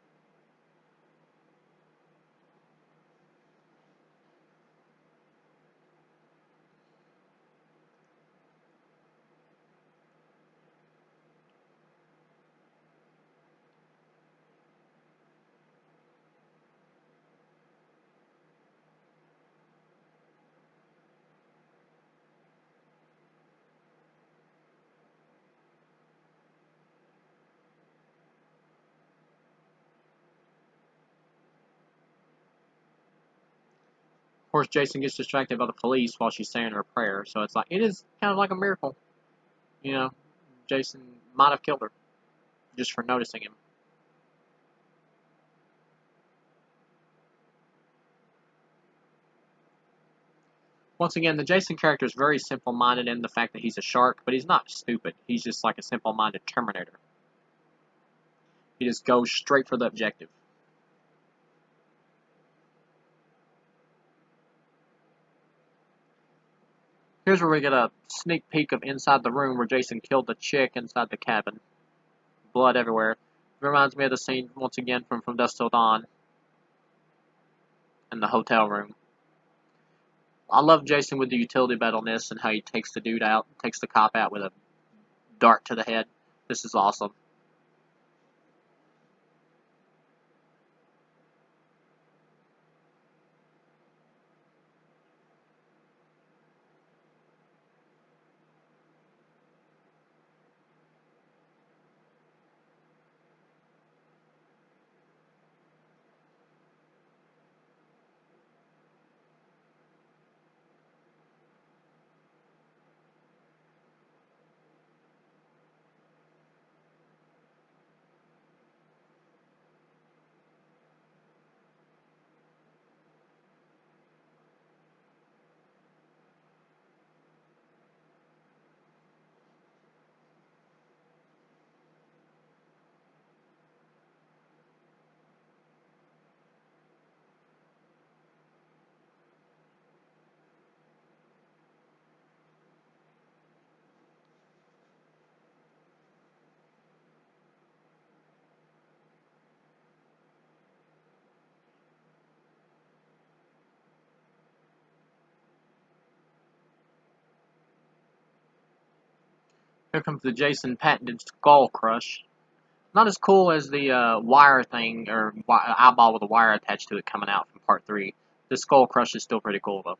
Of course, Jason gets distracted by the police while she's saying her prayer, so it's like it is kind of like a miracle. You know, Jason might have killed her just for noticing him. Once again, the Jason character is very simple-minded in the fact that he's a shark, but he's not stupid. He's just like a simple-minded Terminator. He just goes straight for the objective. Here's where we get a sneak peek of inside the room where Jason killed the chick inside the cabin. Blood everywhere. It reminds me of the scene, once again, from Dusk Till Dawn in the hotel room. I love Jason with the utility belt and how he takes the dude out, takes the cop out with a dart to the head. This is awesome. Here comes the Jason patented Skull Crush. Not as cool as the wire thing, or eyeball with a wire attached to it coming out from Part 3. The Skull Crush is still pretty cool, though.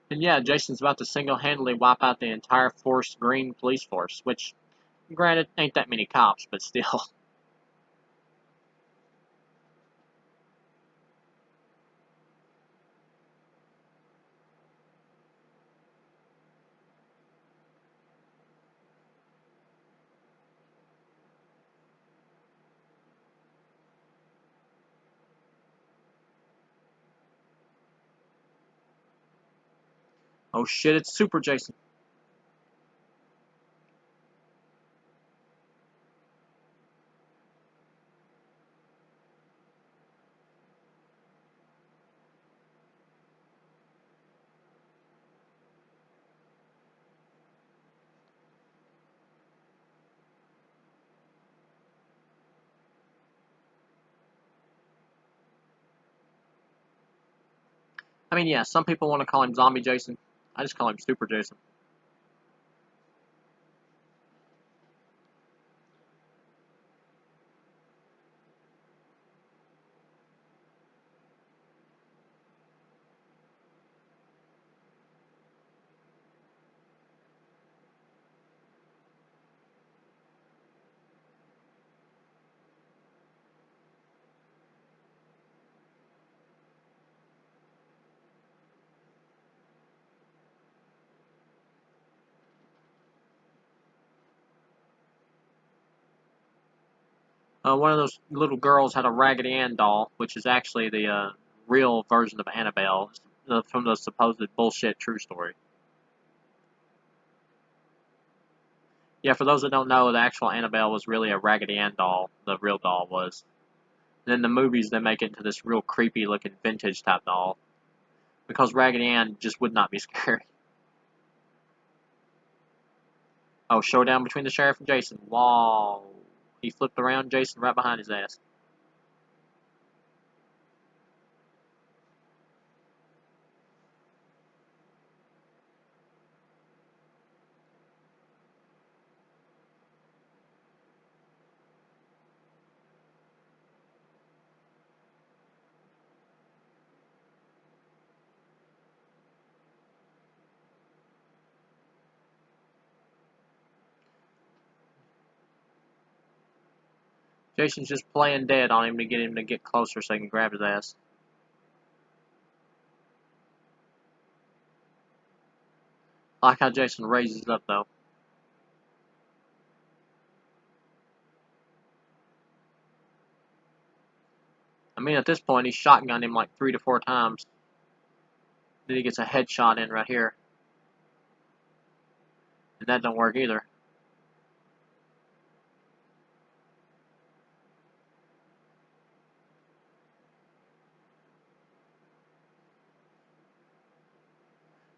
And yeah, Jason's about to single-handedly wipe out the entire Forest Green police force, which, granted, ain't that many cops, but still. Oh shit, it's Super Jason. I mean, yeah, some people want to call him Zombie Jason. I just call him Super Jason. One of those little girls had a Raggedy Ann doll, which is actually the real version of Annabelle from the supposed bullshit true story. Yeah, for those that don't know, the actual Annabelle was really a Raggedy Ann doll. The real doll was. And in the movies, they make it into this real creepy looking vintage type doll. Because Raggedy Ann just would not be scary. Oh, showdown between the sheriff and Jason. Wow. He flipped around Jason right behind his ass. Jason's just playing dead on him to get him to get closer so he can grab his ass. I like how Jason raises up, though. I mean, at this point, he's shotgunned him like 3 to 4 times. Then he gets a headshot in right here. And that don't work either.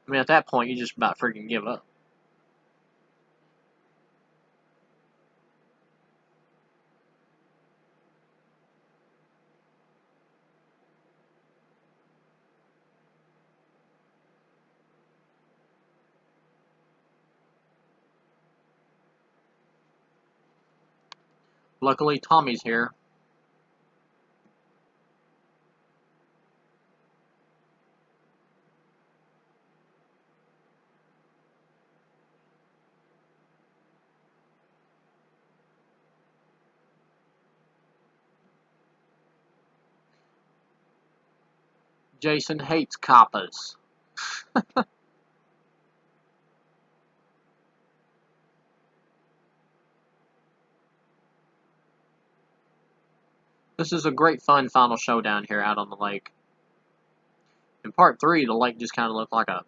I mean, at that point, you just about freaking give up. Luckily, Tommy's here. Jason hates coppers. This is a great fun final showdown here out on the lake. In part 3, the lake just kind of looked like a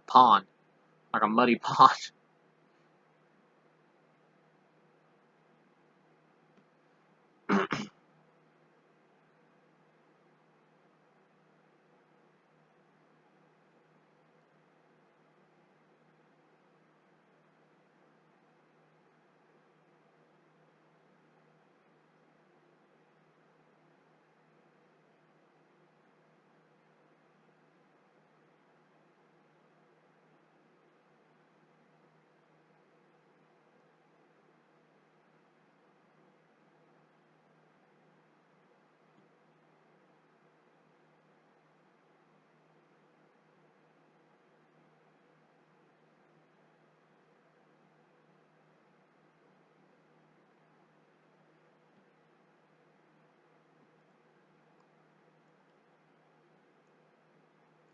pond, like a muddy pond.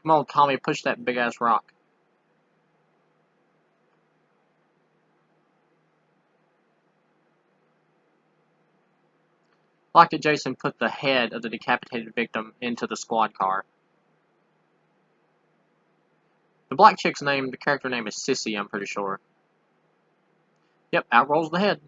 Come on, Tommy, push that big ass rock. I like that Jason put the head of the decapitated victim into the squad car. The black chick's name, the character name is Sissy, I'm pretty sure. Yep, out rolls the head.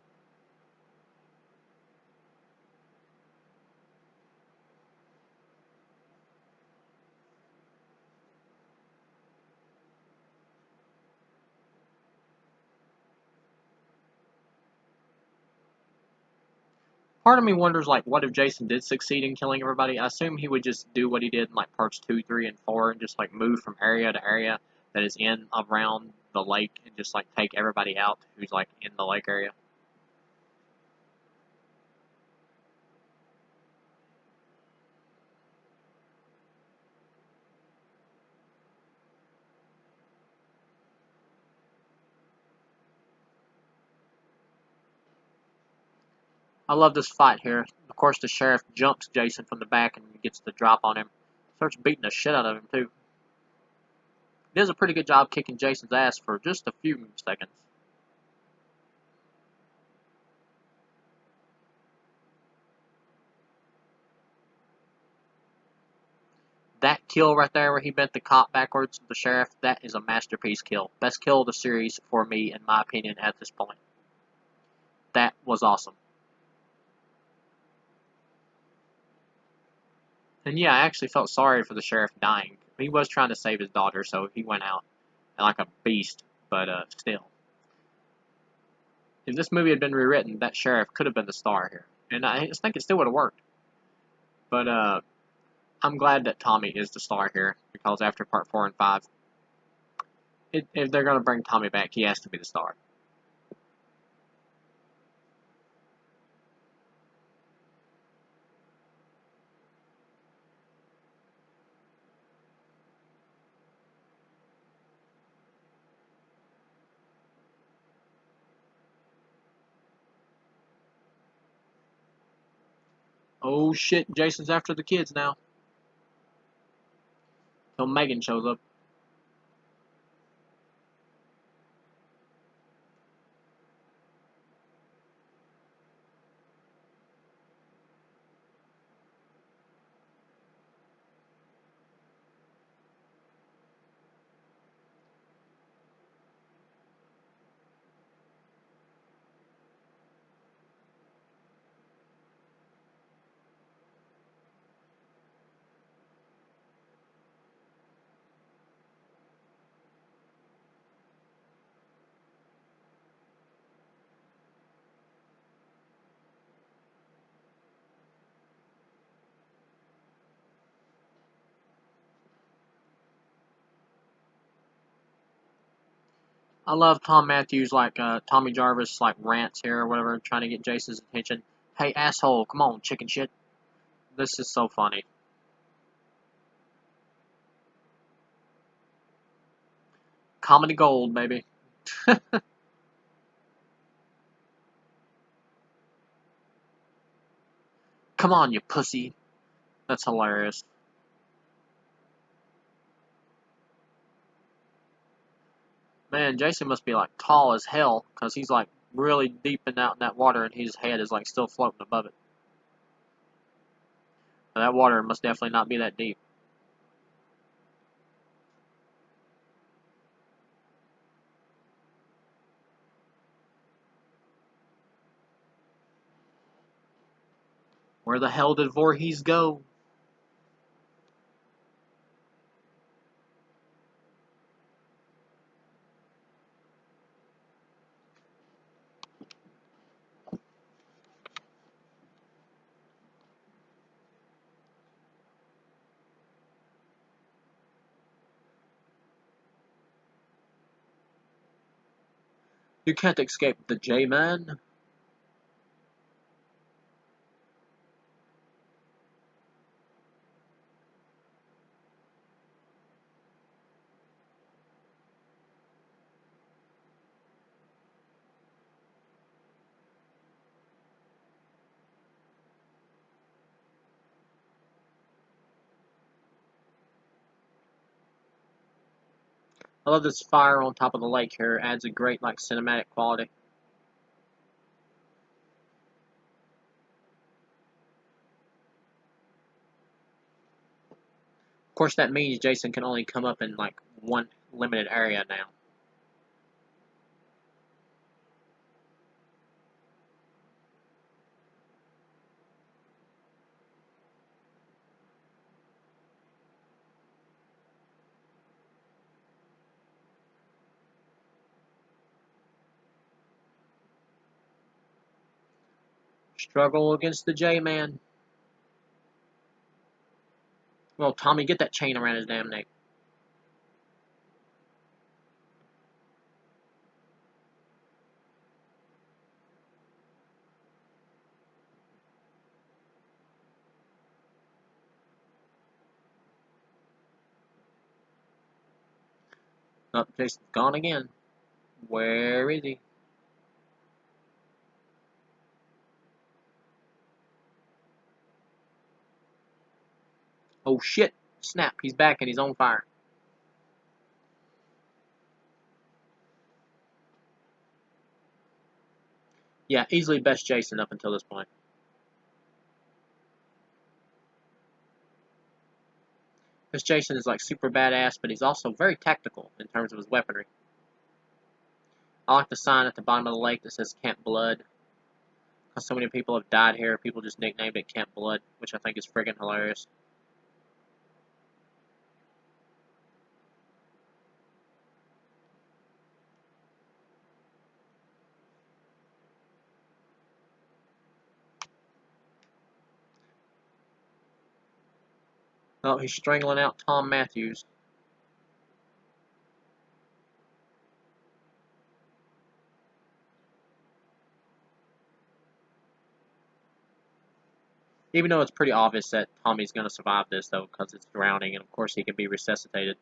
Part of me wonders, like, what if Jason did succeed in killing everybody? I assume he would just do what he did in, like, parts 2, 3, and 4, and just, like, move from area to area that is in, around the lake, and just, like, take everybody out who's, like, in the lake area. I love this fight here. Of course, the sheriff jumps Jason from the back and gets the drop on him. Starts beating the shit out of him, too. He does a pretty good job kicking Jason's ass for just a few seconds. That kill right there where he bent the cop backwards, the sheriff, that is a masterpiece kill. Best kill of the series for me, in my opinion, at this point. That was awesome. And yeah, I actually felt sorry for the sheriff dying. He was trying to save his daughter, so he went out like a beast, but still. If this movie had been rewritten, that sheriff could have been the star here. And I just think it still would have worked. But I'm glad that Tommy is the star here, because after part 4 and 5, if they're going to bring Tommy back, he has to be the star. Oh shit, Jason's after the kids now. Till Megan shows up. I love Tom Matthews, like Tommy Jarvis, like rants here or whatever, trying to get Jason's attention. Hey, asshole, come on, chicken shit. This is so funny. Comedy gold, baby. Come on, you pussy. That's hilarious. Man, Jason must be like tall as hell, because he's like really deep out in that water and his head is like still floating above it. Now, that water must definitely not be that deep. Where the hell did Voorhees go? You can't escape the J-Man. I love this fire on top of the lake here. It adds a great like cinematic quality. Of course, that means Jason can only come up in like one limited area now. Struggle against the J-Man. Well, Tommy, get that chain around his damn neck. Oh, Jason's gone again. Where is he? Oh shit! Snap! He's back and he's on fire. Yeah, easily best Jason up until this point. This Jason is like super badass, but he's also very tactical in terms of his weaponry. I like the sign at the bottom of the lake that says Camp Blood. Because so many people have died here, people just nicknamed it Camp Blood, which I think is friggin' hilarious. Oh, he's strangling out Tom Matthews. Even though it's pretty obvious that Tommy's going to survive this, though, because it's drowning, and of course he can be resuscitated.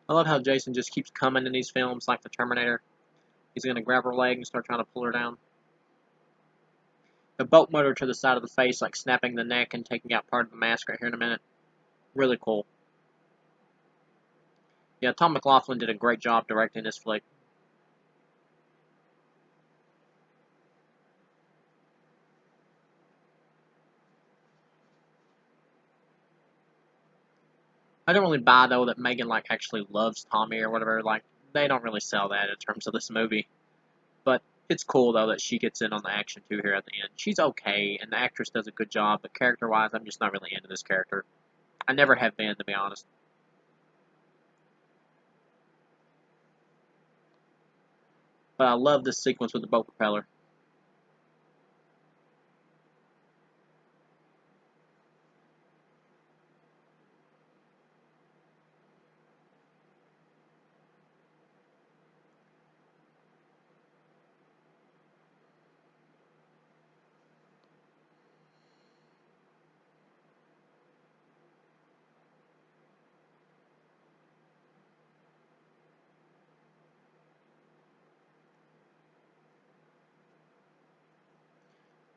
I love how Jason just keeps coming in these films like the Terminator. He's going to grab her leg and start trying to pull her down. The boat motor to the side of the face, like snapping the neck and taking out part of the mask right here in a minute. Really cool. Yeah, Tom McLaughlin did a great job directing this flick. I don't really buy, though, that Megan, like, actually loves Tommy or whatever. Like, they don't really sell that in terms of this movie. But it's cool, though, that she gets in on the action, too, here at the end. She's okay, and the actress does a good job, but character-wise, I'm just not really into this character. I never have been, to be honest. But I love this sequence with the boat propeller.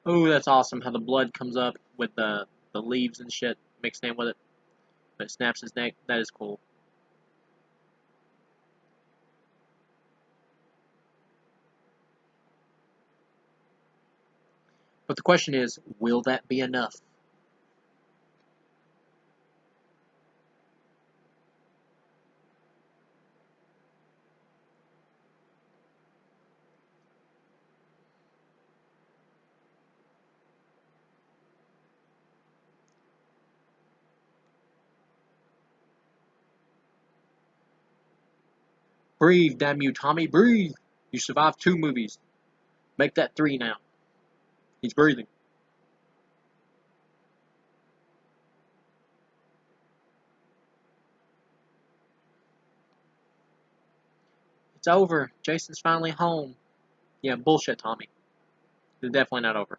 Ooh, that's awesome, how the blood comes up with the leaves and shit mixed in with it. But it snaps his neck. That is cool. But the question is, will that be enough? Breathe, damn you, Tommy, breathe! You survived 2 movies. Make that 3 now. He's breathing. It's over. Jason's finally home. Yeah, bullshit, Tommy. It's definitely not over.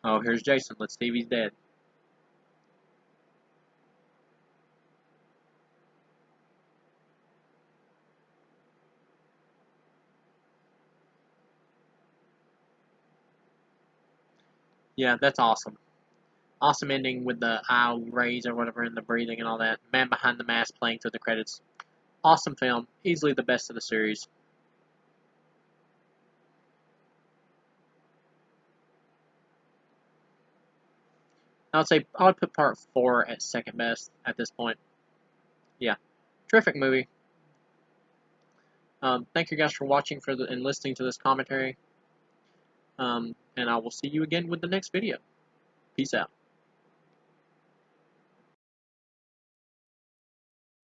Oh, here's Jason. Let's see if he's dead. Yeah, that's awesome. Awesome ending with the eye rays or whatever and the breathing and all that. Man behind the mask playing through the credits. Awesome film. Easily the best of the series. I would say I would put part 4 at second best at this point. Yeah, terrific movie. Thank you guys for watching and listening to this commentary. And I will see you again with the next video. Peace out.